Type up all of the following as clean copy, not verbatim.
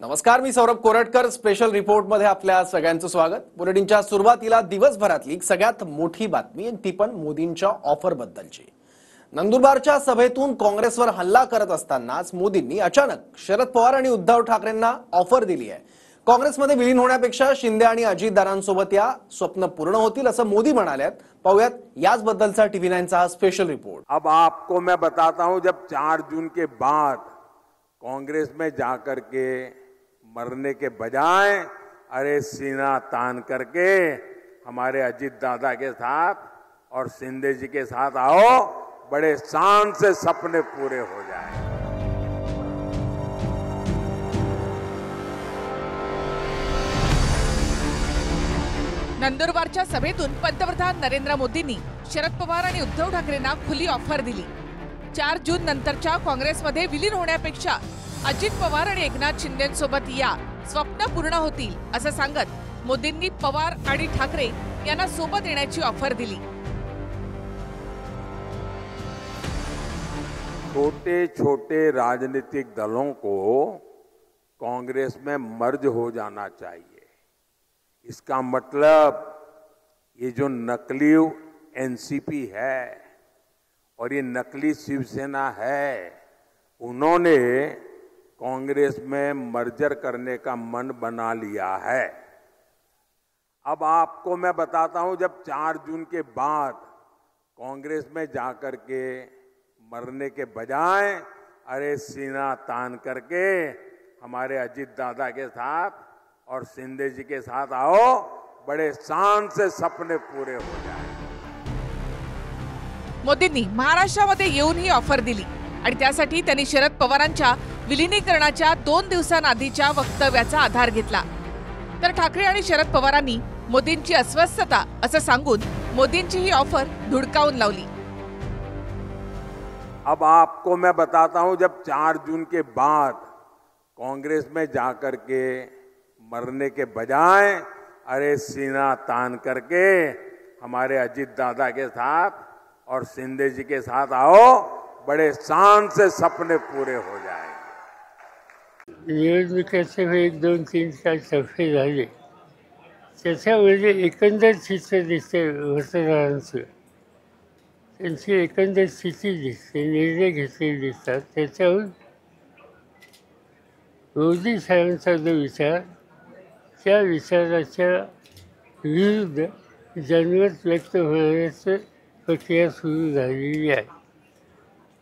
नमस्कार, मी Saurabh Koratkar. Special report मध्ये आपल्या सगळ्यांचं स्वागत. बुलेटिनच्या सुरुवातीला दिवसभरातली सगळ्यात मोठी बातमी, ती पण मोदींच्या ऑफर बद्दलची. नंदुरबारच्या सभेतून काँग्रेसवर हल्ला करत असतानाच मोदींनी अचानक शरद पवार आणि उद्धव ठाकरेंना ऑफर दिली आहे. काँग्रेसमध्ये विलीन होण्यापेक्षा शिंदे आणि अजितदारांसोबत या स्वप्न पूर्ण होतील असं मोदी म्हणालेत. पाहूयात याच बद्दलचा टीव्ही 9 चा स्पेशल रिपोर्ट. अब आपको मैं बताता हूं, जब 4 जून के बाद कांग्रेस में जाकर के मरने के बजाय अरे सीना तान करके हमारे अजीत दादा के साथ और शिंदे जी के साथ आओ, बड़े शान से सपने पूरे हो जाए. नंदुरबारच्या सभेतून पंतप्रधान नरेंद्र मोदींनी शरद पवार आणि उद्धव ठाकरेंना खुली ऑफर दिली. 4 जून नंतरच्या काँग्रेसमध्ये विलीन होण्यापेक्षा अजित पवार आणि एकनाथ शिंदेंसोबत या स्वप्न पूर्ण होतील असं सांगत मोदींनी पवार आणि ठाकरे यांना सोबत येण्याची ऑफर दिली. छोटे छोटे राजनीतिक दलों को कांग्रेस में मर्ज हो जाना चाहिए. इसका मतलब ये जो नकली एनसीपी है और ये नकली शिवसेना है, उन्होंने कांग्रेस में मर्जर करने का मन बना लिया है. अब आपको मैं बताता हूं, जब 4 जून के बाद कांग्रेस में जाकर के मरने के बजाय अरे सीना तान करके हमारे अजीत दादा के साथ और शिंदे जी के साथ आओ, बड़े शान से सपने पूरे हो जाए. मोदींनी महाराष्ट्रामध्ये येऊन ही ऑफर दिली आणि त्यासाठी त्यांनी शरद पवारांच्या विलिनीकरणाच्या 2 दिवसांआधीच्या वक्तव्याचा आधार घेतला. तर ठाकरे आणि शरद पवारांनी मोदींची अस्वस्थता असं सांगून मोदींची ही ऑफर धुडकावून लावली. अब आपको मैं बताता हूं, जब 4 जून के बाद कांग्रेस में जाकर के मरने के बजाय अरे सीना तान करके हमारे अजीत दादा के साथ और शिंदे जी के साथ आओ, बड़े शान से सपने पूरे हो जाए. निवडणुकीचे 1, 2, 3, 4 सभे झाले, त्याच्यामध्ये एकंदर चित्र दिसते मतदारांचं, त्यांची एकंदर स्थिती दिसते, निर्णय घेतलेले दिसतात. त्याच्याहून मोदी साहेबांचा जो विचार, त्या विचाराच्या विरुद्ध जनमत व्यक्त होण्याचं प्रक्रिया सुरू झालेली आहे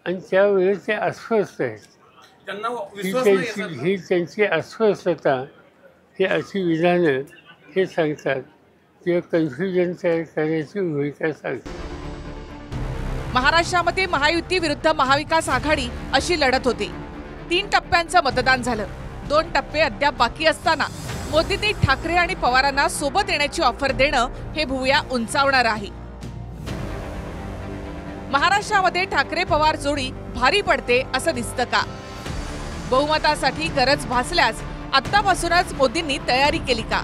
आणि त्यावेळी ते अस्वस्थ आहेत. ही त्यांची अस्वस्थता, ही अशी विधानं हे सांगतात किंवा कन्फ्युजन तयार करण्याची भूमिका सांगतात. महाराष्ट्रामध्ये महायुती विरुद्ध महाविकास आघाडी अशी लढत होती. 3 टप्प्यांचं मतदान झालं. 2 टप्पे अद्याप बाकी असताना मोदींनी ठाकरे आणि पवारांना सोबत येण्याची ऑफर देणं हे भुवया उंचावणार आहे. महाराष्ट्रामध्ये ठाकरे पवार जोडी भारी पडते असं दिसतं का? बहुमतासाठी गरज भासल्यास आतापासूनच मोदींनी तयारी केली का?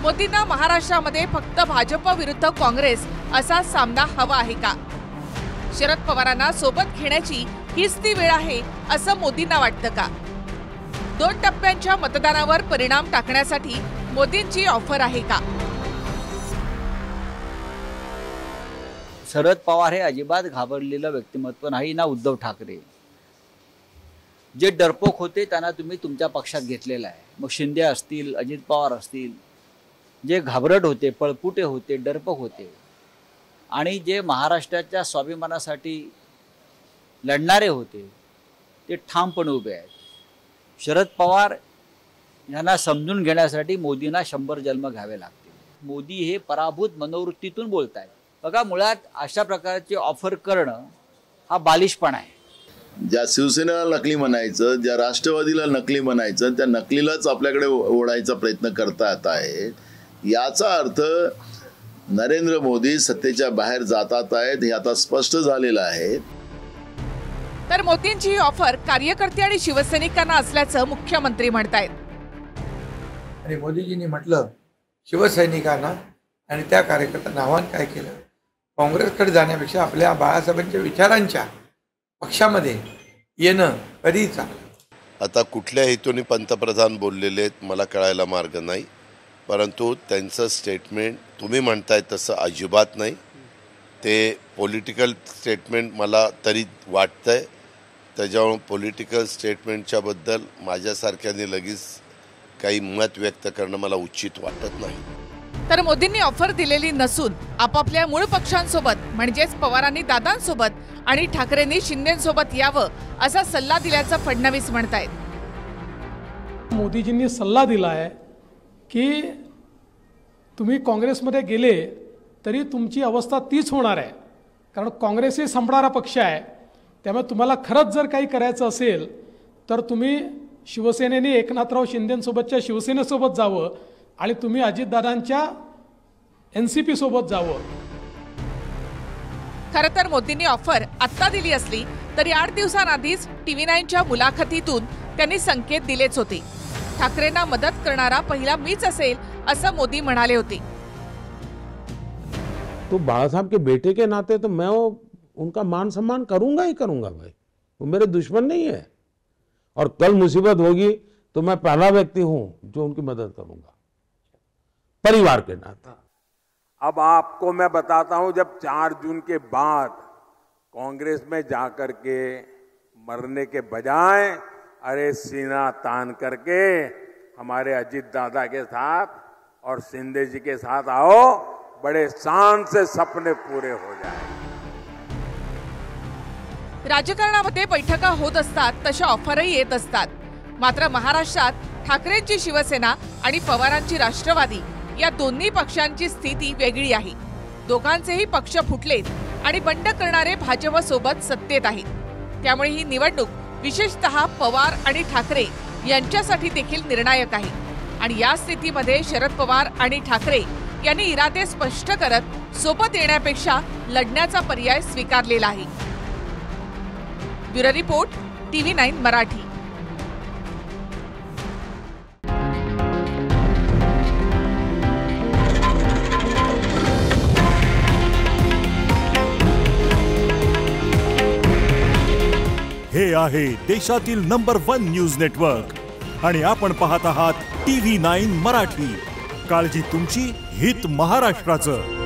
मोदींना महाराष्ट्रामध्ये फक्त भाजप विरुद्ध काँग्रेस असा सामना हवा आहे का? शरद पवारांना सोबत घेण्याची हीच ती वेळ आहे असं मोदींना वाटतं का? 2 टप्प्यांच्या मतदानावर परिणाम टाकण्यासाठी मोदींची ऑफर आहे का? शरद पवार हे अजिबात घाबरलेलं व्यक्तिमत्व नाही, ना उद्धव ठाकरे. जे डरपोक होते त्यांना तुम्ही तुमच्या पक्षात घेतलेलं आहे. मग शिंदे असतील, अजित पवार असतील, जे घाबरट होते, पळपुटे होते, डरपोक होते आणि जे महाराष्ट्राच्या स्वाभिमानासाठी लढणारे होते, ते ठामपणे उभे आहेत. शरद पवार यांना समजून घेण्यासाठी मोदींना 100 जन्म घ्यावे लागतील. मोदी हे पराभूत मनोवृत्तीतून बोलत आहेत. बघा, मुळात अशा प्रकारची ऑफर करणं हा बालिशपणा आहे. ज्या शिवसेनेला नकली म्हणायचं, ज्या राष्ट्रवादीला नकली म्हणायचं, त्या नकलीलाच आपल्याकडे ओढायचा प्रयत्न करतात आहे. याचा अर्थ नरेंद्र मोदी सत्तेच्या बाहेर जातात आहेत हे आता स्पष्ट झालेलं आहे. तर मोदींची ही ऑफर कार्यकर्ते आणि शिवसैनिकांना असल्याचं मुख्यमंत्री म्हणतायत. आणि मोदीजींनी म्हटलं शिवसैनिकांना आणि त्या कार्यकर्त्यांना आव्हान काय केलं, काँग्रेसकडे जाण्यापेक्षा आपल्या बाळासाहेबांच्या विचारांच्या पक्षामध्ये येणं कधीही चांगलं. आता कुठल्या हेतूने पंतप्रधान बोललेले आहेत मला कळायला मार्ग नाही, परंतु त्यांचं स्टेटमेंट तुम्ही म्हणताय तसं अजिबात नाही. ते पॉलिटिकल स्टेटमेंट मला तरी वाटतंय. त्याच्यामुळे पॉलिटिकल स्टेटमेंटच्या बद्दल माझ्यासारख्याने लगेच काही मत व्यक्त करणं मला उचित वाटत नाही. तर मोदींनी ऑफर दिलेली नसून आपापल्या मूळ पक्षांसोबत म्हणजेच पवारांनी दादांसोबत आणि ठाकरेंनी शिंदेंसोबत यावं असा सल्ला दिल्याचं फडणवीस म्हणतायत. मोदीजींनी सल्ला दिला आहे की तुम्ही काँग्रेसमध्ये गेले तरी तुमची अवस्था तीच होणार आहे, कारण काँग्रेस ही संपणारा पक्ष आहे. त्यामुळे तुम्हाला खरंच जर काही करायचं असेल तर तुम्ही शिवसेनेने एकनाथराव शिंदेंसोबतच्या शिवसेनेसोबत जावं आणि तुम्ही अजितदादांच्या NCP सोबत जावं. खरं तर मोदींनी ऑफर आत्ता दिली असली तरी 8 दिवसांआधीच TV9च्या मुलाखतीतून त्यांनी संकेत दिलेच होते. ठाकरेंना मदत करणारा पहिला मीच असेल असं मोदी म्हणाले होते. तो बाला साहब के बेटे के नाते तो मैं उनका मान सम्मान करूंगा ही करूंगा भाई, वो मेरे दुश्मन नहीं है. और कल मुसीबत होगी तो मैं पहला व्यक्ति हूं जो उनकी मदद करूंगा परिवार के नाते. अब आपको मैं बताता हूं, जब 4 जून के बाद कांग्रेस में जाकर के मरने के बजाय अरे सीना तान करके हमारे अजीत दादा के साथ और शिंदे जी के साथ आओ, बड़े शान से सपने पूरे हो जाए. राजकारणामध्ये बैठका होत असतात तशा ऑफरही येत असतात. मात्र महाराष्ट्रात ठाकरेंची शिवसेना आणि पवारांची राष्ट्रवादी या दोन्ही पक्षांची स्थिती वेगळी आहे. दोघांचेही पक्ष फुटलेत आणि बंड करणारे भाजप सोबत सत्तेत आहेत. त्यामुळे ही निवडणूक विशेषतः पवार आणि ठाकरे यांच्यासाठी देखील निर्णायक आहे. आणि या स्थितीमध्ये शरद पवार आणि ठाकरे यांनी इरादे स्पष्ट करत सोबत येण्यापेक्षा लढण्याचा पर्याय स्वीकारलेला आहे. Bureau report TV9 Marathi. हे आहे देशातील नंबर 1 न्यूज नेटवर्क आणि आपण पाहत आहात TV9 मराठी. काळजी तुमची, हित महाराष्ट्राचं.